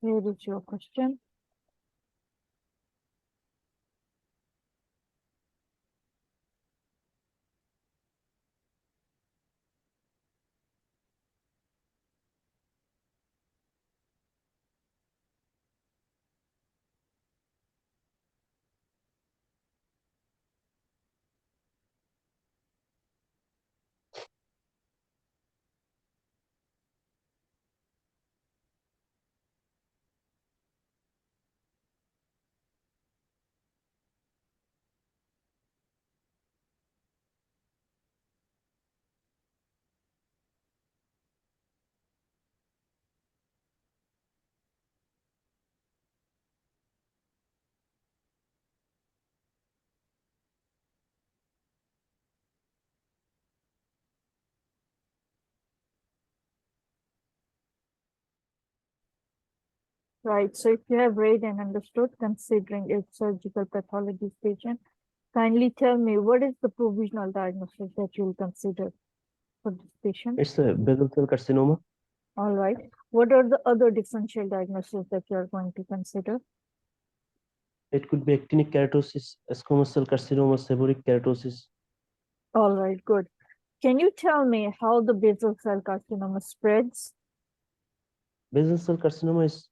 Where is your question? Right. So if you have read and understood, considering a surgical pathology patient, kindly tell me what is the provisional diagnosis that you will consider for this patient? It's a basal cell carcinoma. All right. What are the other differential diagnoses that you are going to consider? It could be actinic keratosis, squamous cell carcinoma, seborrheic keratosis. All right, good. Can you tell me how the basal cell carcinoma spreads? Basal cell carcinoma is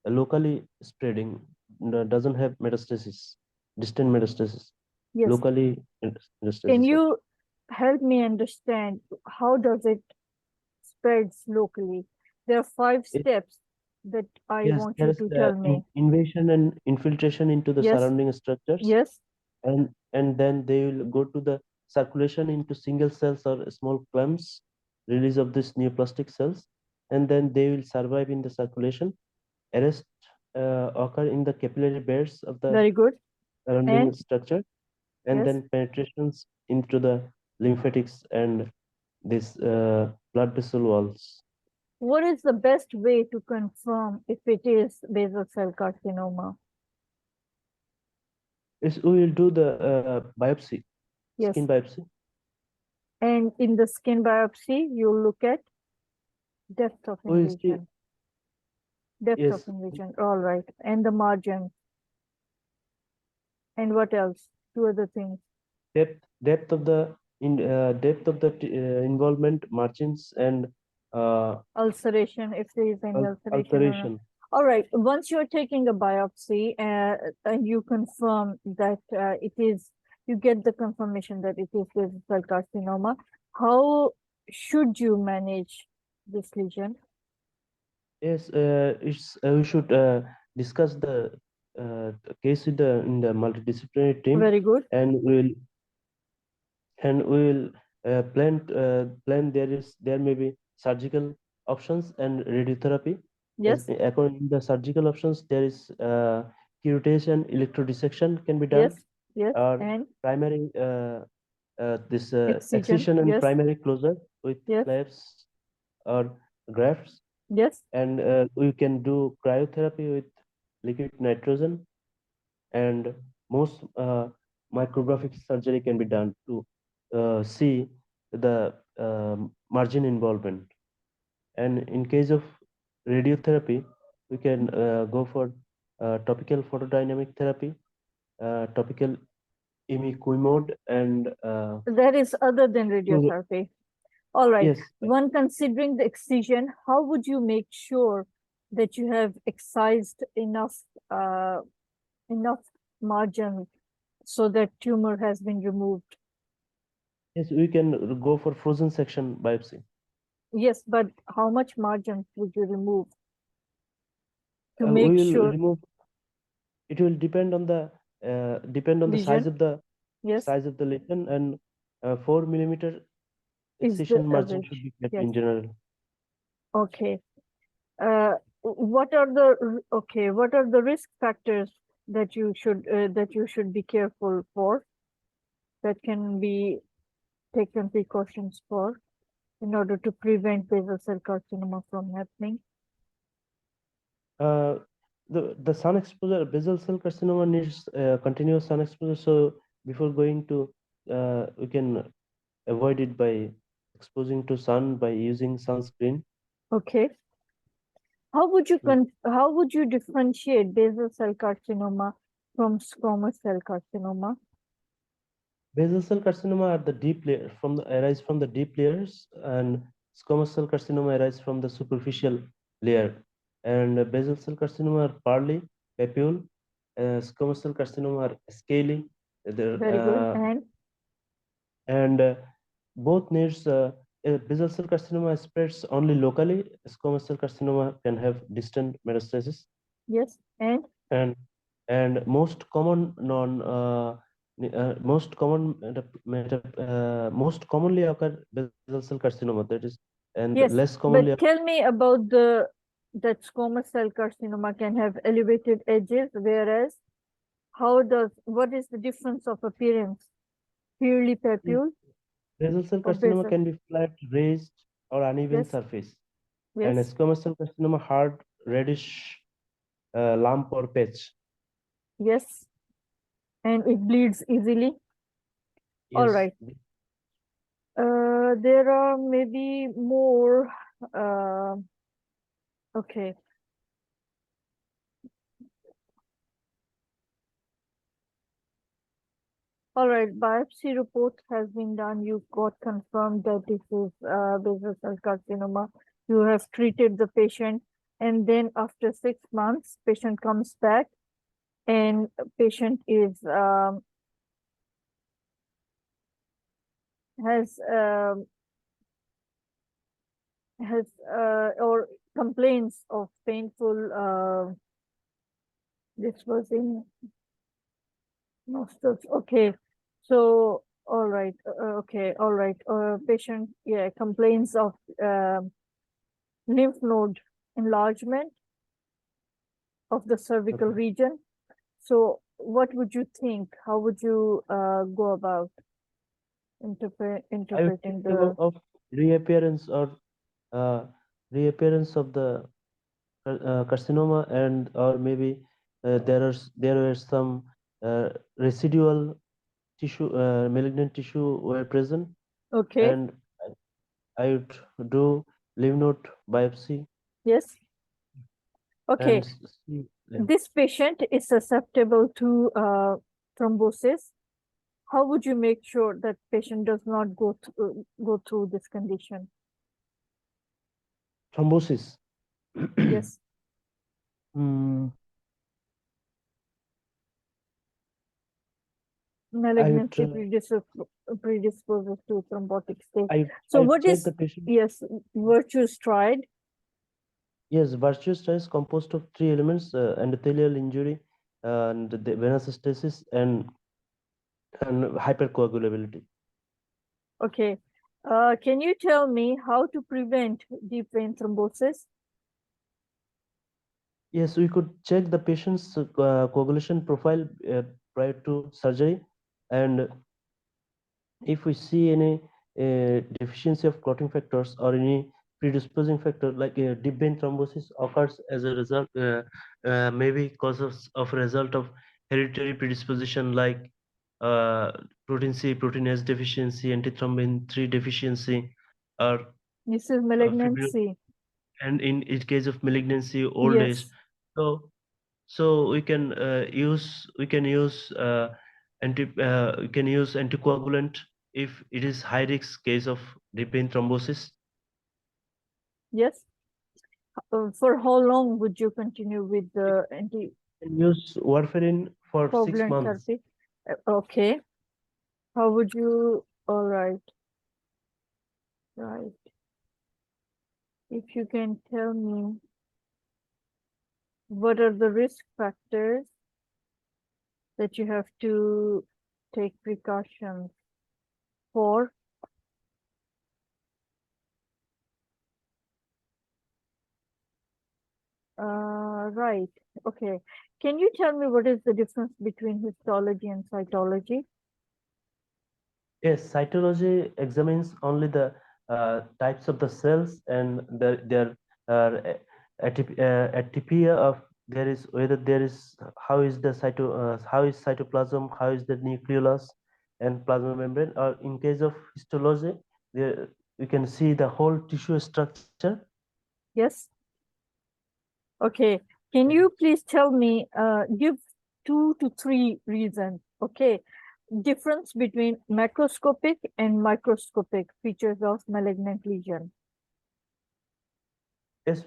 locally spreading, doesn't have metastasis, distant metastasis. Yes. Locally metastasis. Can you help me understand how does it spreads locally? There are 5 steps that I want you to tell me. Invasion and infiltration into the Yes. surrounding structures. Yes. And then they will go to the circulation into single cells or small clumps, release of these neoplastic cells, and then they will survive in the circulation. Arrest occur in the capillary beds of the Very good. surrounding And structure, and yes. then penetrations into the lymphatics and this blood vessel walls. What is the best way to confirm if it is basal cell carcinoma? Is we will do the biopsy, Yes. skin biopsy. And in the skin biopsy, you look at depth of We will see, invasion. Depth yes, of invasion. All right. And the margin. And what else? 2 other things. depth of the involvement, margins, and Ulceration, if there is any ulceration. ulceration. All right. Once you're taking a biopsy and you confirm that you get the confirmation that it is basal cell carcinoma, how should you manage this lesion? Yes, we should discuss the case with in the multidisciplinary team. Very good. And we will plan there may be surgical options and radiotherapy. Yes. According to the surgical options, there is curettage electrodissection can be done. Yes. Yes. And primary this excision. excision and Yes. primary closure with Yes. flaps or grafts. Yes. And we can do cryotherapy with liquid nitrogen, and most micrographic surgery can be done to see the margin involvement. And in case of radiotherapy, we can go for topical photodynamic therapy, topical imiquimod, and that is other than radiotherapy. All right. Yes. When considering the excision, how would you make sure that you have excised enough margin so that tumor has been removed? Yes, we can go for frozen section biopsy. Yes, but how much margin would you remove to we make will sure? remove. It will depend on the size of the size of the lesion, and 4 millimeter excision margin should be kept in general. Okay. What are the risk factors that you should be careful for, that can be taken precautions for in order to prevent basal cell carcinoma from happening? The sun exposure, basal cell carcinoma needs continuous sun exposure. So before going to, we can avoid it by exposing to sun by using sunscreen. Okay. How would you differentiate basal cell carcinoma from squamous cell carcinoma? Basal cell carcinoma are the deep layer arise from the deep layers, and squamous cell carcinoma arise from the superficial layer. And basal cell carcinoma are pearly, papule, squamous cell carcinoma are scaly. Very good. And both needs basal cell carcinoma spreads only locally. Squamous cell carcinoma can have distant metastasis. Yes, and most common most commonly occur basal cell carcinoma, that is, and yes, less commonly. but tell me about that squamous cell carcinoma can have elevated edges, whereas what is the difference of appearance? Purely papule Basal cell or carcinoma basal? can be flat, raised, or uneven Yes, surface, and yes, squamous cell carcinoma hard, reddish lump or patch. yes, and it bleeds easily. All Yes. right. There are maybe more. Okay. All right. Biopsy report has been done. You got confirmed that this is basal cell carcinoma. You have treated the patient, and then after 6 months, patient comes back, and patient is has or complains of painful. This was in nostrils. Okay, so all right. Okay, all right. Patient, yeah, complains of lymph node enlargement of the cervical region. So, what would you think? How would you go about I would interpreting think about of reappearance of the carcinoma, and or maybe there were some residual tissue, malignant tissue were present, Okay. and I would do lymph node biopsy. Yes. Okay. And see, This patient is susceptible to thrombosis. How would you make sure that patient does not go through this condition? thrombosis. Yes. Hmm, Malignancy I predisposes to thrombotic state. I So I what check is, the patient. yes, virtuous triad? Yes, virtuous triad is composed of three elements: endothelial injury, and the venous stasis, and hypercoagulability. Okay. Can you tell me how to prevent deep vein thrombosis? Yes, we could check the patient's coagulation profile prior to surgery, and if we see any deficiency of clotting factors or any predisposing factor, like deep vein thrombosis occurs as a result, maybe causes of result of hereditary predisposition, like protein C, protein S deficiency, antithrombin 3 deficiency, or This is fibro, malignancy. and in case of malignancy, old age. Yes. So we can use anticoagulant if it is high risk case of deep vein thrombosis. Yes. For how long would you continue with the And use warfarin for 6 anticoagulant months. therapy? Okay. How would you? All right. Right. If you can tell me what are the risk factors that you have to take precautions for? Right. Okay. Can you tell me what is the difference between histology and cytology? Yes, cytology examines only the types of the cells and their atypia of there is whether there is how is cytoplasm, how is the nucleolus and plasma membrane. Or in case of histology, there we can see the whole tissue structure. Yes. Okay. Can you please tell me, give 2 to 3 reasons, okay, difference between macroscopic and microscopic features of malignant lesion? Yes,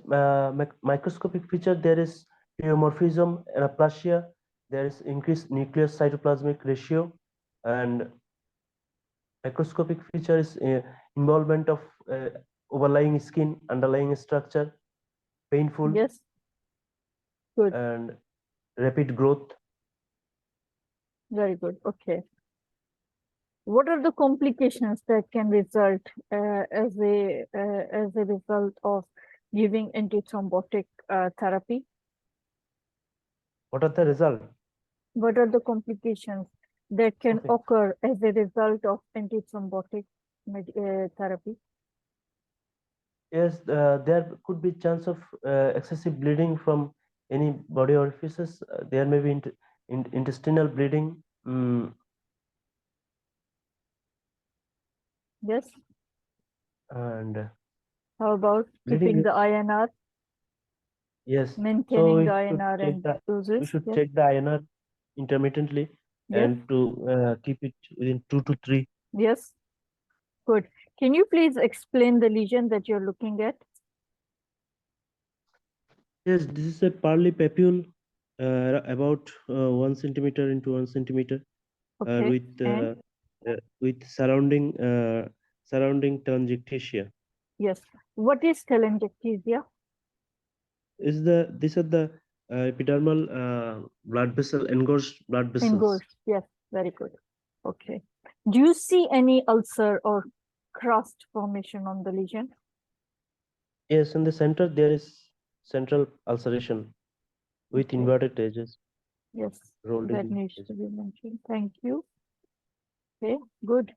microscopic feature, there is pleomorphism, anaplasia, there is increased nucleus cytoplasmic ratio, and microscopic feature is involvement of overlying skin, underlying structure, painful, Yes. Good. and rapid growth. Very good. Okay. What are the complications that can result as a result of giving antithrombotic therapy? What are the result? What are the complications that can Okay. occur as a result of antithrombotic therapy? Yes, there could be chance of excessive bleeding from any body orifices. There may be intestinal bleeding. Yes. And How about bleeding. keeping the INR, Yes. So maintaining we the should INR check and the doses? Yes. check the INR intermittently Yes. and to keep it within 2 to 3. Yes. Good. Can you please explain the lesion that you're looking at? Yes, this is a pearly papule about 1 centimeter into 1 centimeter Okay. And with surrounding telangiectasia. yes. What is telangiectasia? These are the epidermal blood vessel, engorged blood vessels. Engorged. Yes. Very good. Okay. Do you see any ulcer or crust formation on the lesion? Yes, in the center there is central ulceration with Okay. inverted edges. Yes. Rolled That in needs edges. to be mentioned. Thank you. Okay. Good.